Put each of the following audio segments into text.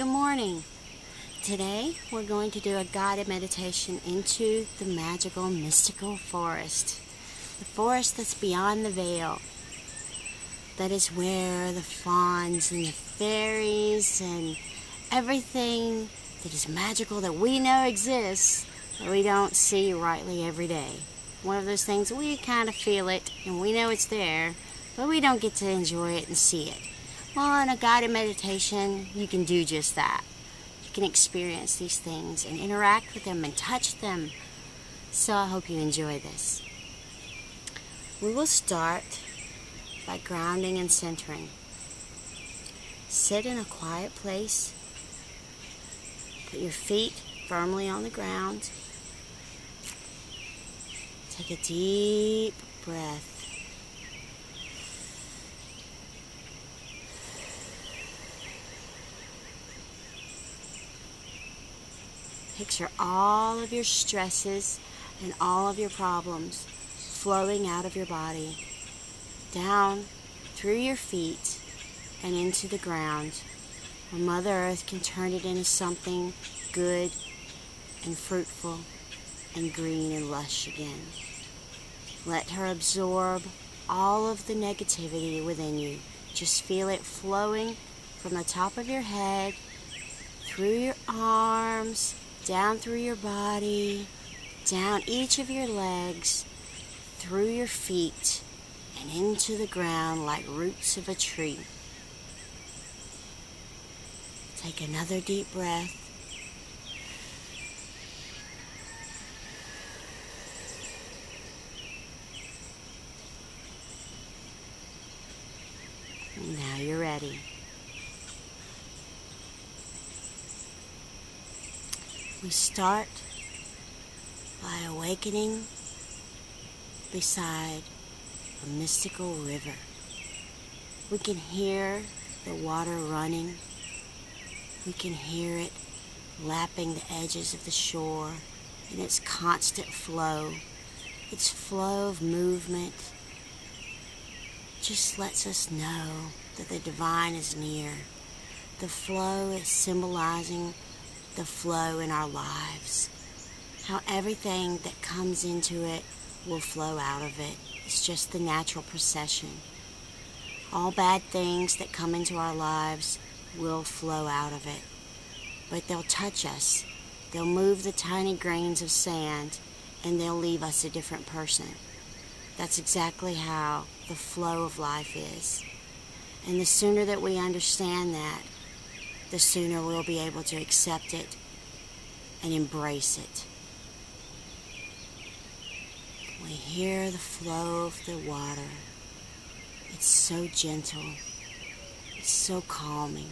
Good morning. Today we're going to do a guided meditation into the magical, mystical forest. The forest that's beyond the veil. That is where the fauns and the fairies and everything that is magical that we know exists, that we don't see rightly every day. One of those things we kind of feel it and we know it's there, but we don't get to enjoy it and see it. Well, in a guided meditation, you can do just that. You can experience these things and interact with them and touch them. So I hope you enjoy this. We will start by grounding and centering. Sit in a quiet place. Put your feet firmly on the ground. Take a deep breath. Picture all of your stresses and all of your problems flowing out of your body, down through your feet and into the ground, where Mother Earth can turn it into something good and fruitful and green and lush again. Let her absorb all of the negativity within you. Just feel it flowing from the top of your head, through your arms, down through your body, down each of your legs, through your feet, and into the ground like roots of a tree. Take another deep breath. Now you're ready. We start by awakening beside a mystical river. We can hear the water running. We can hear it lapping the edges of the shore in its constant flow. Its flow of movement just lets us know that the divine is near. The flow is symbolizing the flow in our lives. How everything that comes into it will flow out of it. It's just the natural procession. All bad things that come into our lives will flow out of it. But they'll touch us. They'll move the tiny grains of sand and they'll leave us a different person. That's exactly how the flow of life is. And the sooner that we understand that, the sooner we'll be able to accept it and embrace it. We hear the flow of the water. It's so gentle. It's so calming.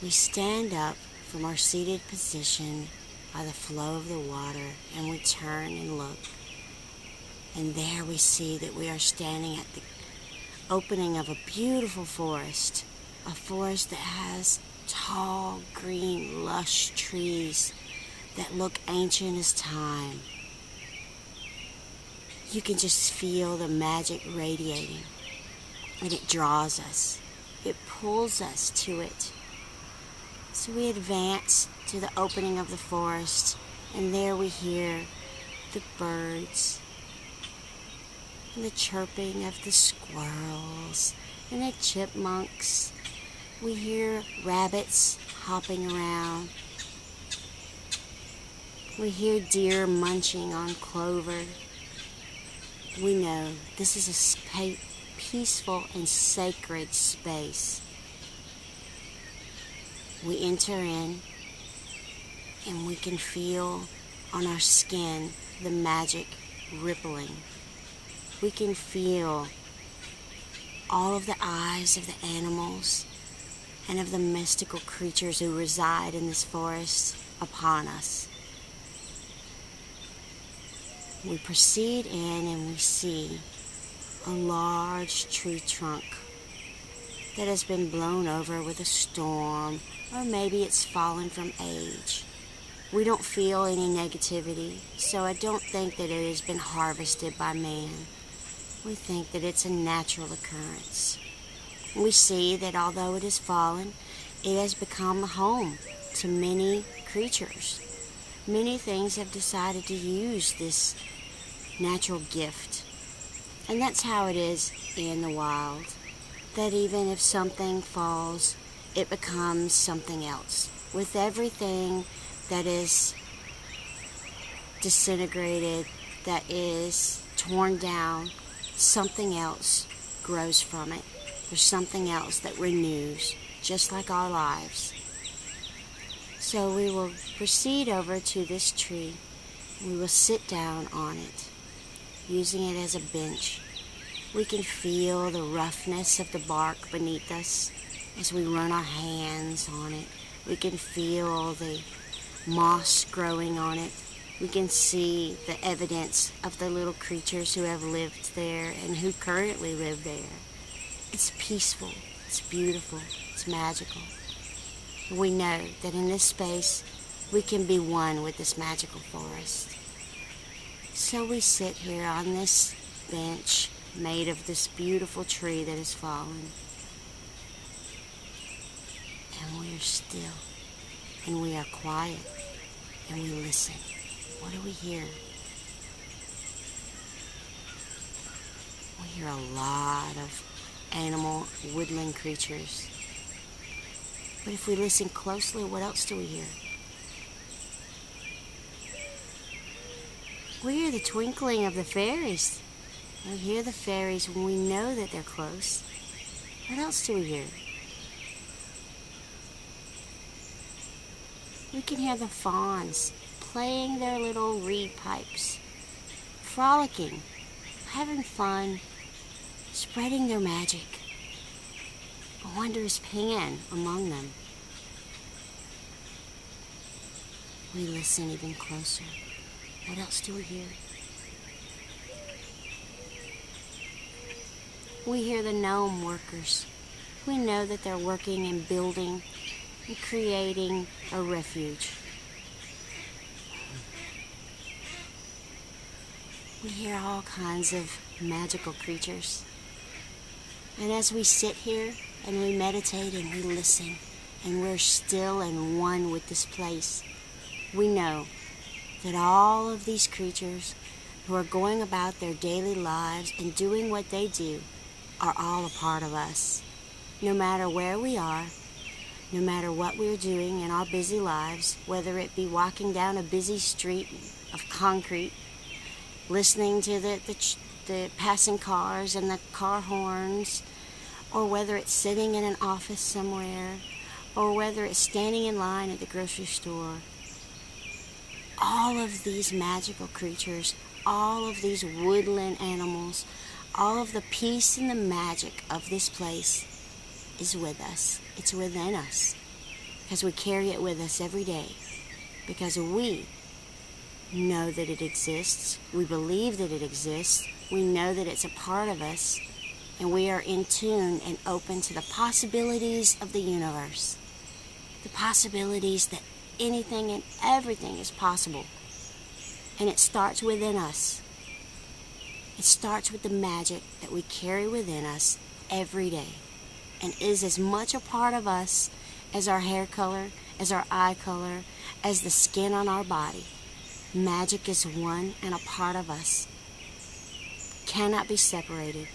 We stand up from our seated position by the flow of the water and we turn and look. And there we see that we are standing at the opening of a beautiful forest. A forest that has tall, green, lush trees that look ancient as time. You can just feel the magic radiating, and it draws us. It pulls us to it. So we advance to the opening of the forest, and there we hear the birds, and the chirping of the squirrels, and the chipmunks. We hear rabbits hopping around. We hear deer munching on clover. We know this is a peaceful and sacred space. We enter in and we can feel on our skin the magic rippling. We can feel all of the eyes of the animals and of the mystical creatures who reside in this forest upon us. We proceed in and we see a large tree trunk that has been blown over with a storm, or maybe it's fallen from age. We don't feel any negativity, so I don't think that it has been harvested by man. We think that it's a natural occurrence. We see that although it has fallen, it has become a home to many creatures. Many things have decided to use this natural gift. And that's how it is in the wild. That even if something falls, it becomes something else. With everything that is disintegrated, that is torn down, something else grows from it. There's something else that renews, just like our lives. So we will proceed over to this tree. We will sit down on it, using it as a bench. We can feel the roughness of the bark beneath us as we run our hands on it. We can feel the moss growing on it. We can see the evidence of the little creatures who have lived there and who currently live there. It's peaceful, it's beautiful, it's magical. We know that in this space we can be one with this magical forest. So we sit here on this bench made of this beautiful tree that has fallen. And we are still, and we are quiet, and we listen. What do we hear? We hear a lot of animal, woodland creatures. But if we listen closely, what else do we hear? We hear the twinkling of the fairies. We hear the fairies when we know that they're close. What else do we hear? We can hear the fawns playing their little reed pipes, frolicking, having fun, spreading their magic. A wondrous pan among them. We listen even closer. What else do we hear? We hear the gnome workers. We know that they're working and building and creating a refuge. We hear all kinds of magical creatures. And as we sit here and we meditate and we listen and we're still and one with this place, we know that all of these creatures who are going about their daily lives and doing what they do are all a part of us. No matter where we are, no matter what we're doing in our busy lives, whether it be walking down a busy street of concrete, listening to the passing cars and the car horns, or whether it's sitting in an office somewhere, or whether it's standing in line at the grocery store, all of these magical creatures, all of these woodland animals, all of the peace and the magic of this place is with us. It's within us, because we carry it with us every day, because we know that it exists, we believe that it exists, we know that it's a part of us, and we are in tune and open to the possibilities of the universe, the possibilities that anything and everything is possible. And it starts within us. It starts with the magic that we carry within us every day, and is as much a part of us as our hair color, as our eye color, as the skin on our body. Magic is one and a part of us. Cannot be separated.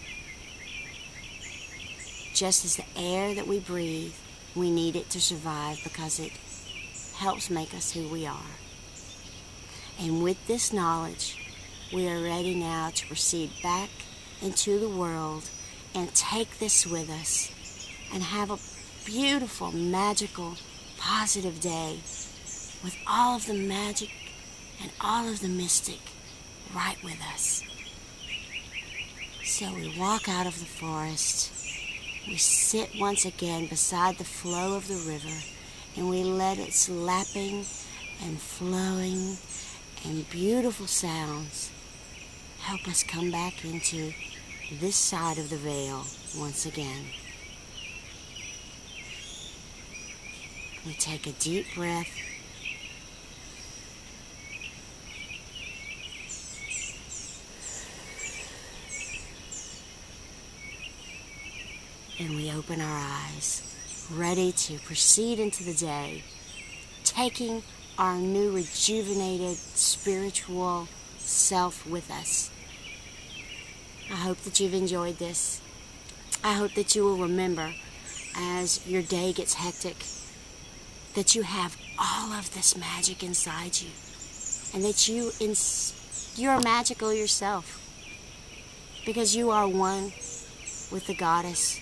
Just as the air that we breathe, we need it to survive because it helps make us who we are. And with this knowledge, we are ready now to proceed back into the world and take this with us and have a beautiful, magical, positive day with all of the magic and all of the mystic right with us. So we walk out of the forest. We sit once again beside the flow of the river, and we let its lapping and flowing and beautiful sounds help us come back into this side of the veil once again. We take a deep breath. and we open our eyes, ready to proceed into the day, taking our new rejuvenated spiritual self with us. I hope that you've enjoyed this. I hope that you will remember as your day gets hectic that you have all of this magic inside you, and that you're magical yourself, because you are one with the goddess.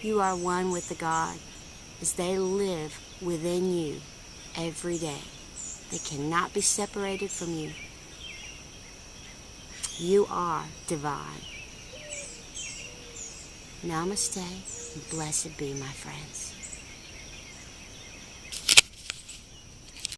You are one with the God, as they live within you every day. They cannot be separated from you. You are divine. Namaste, and blessed be, my friends.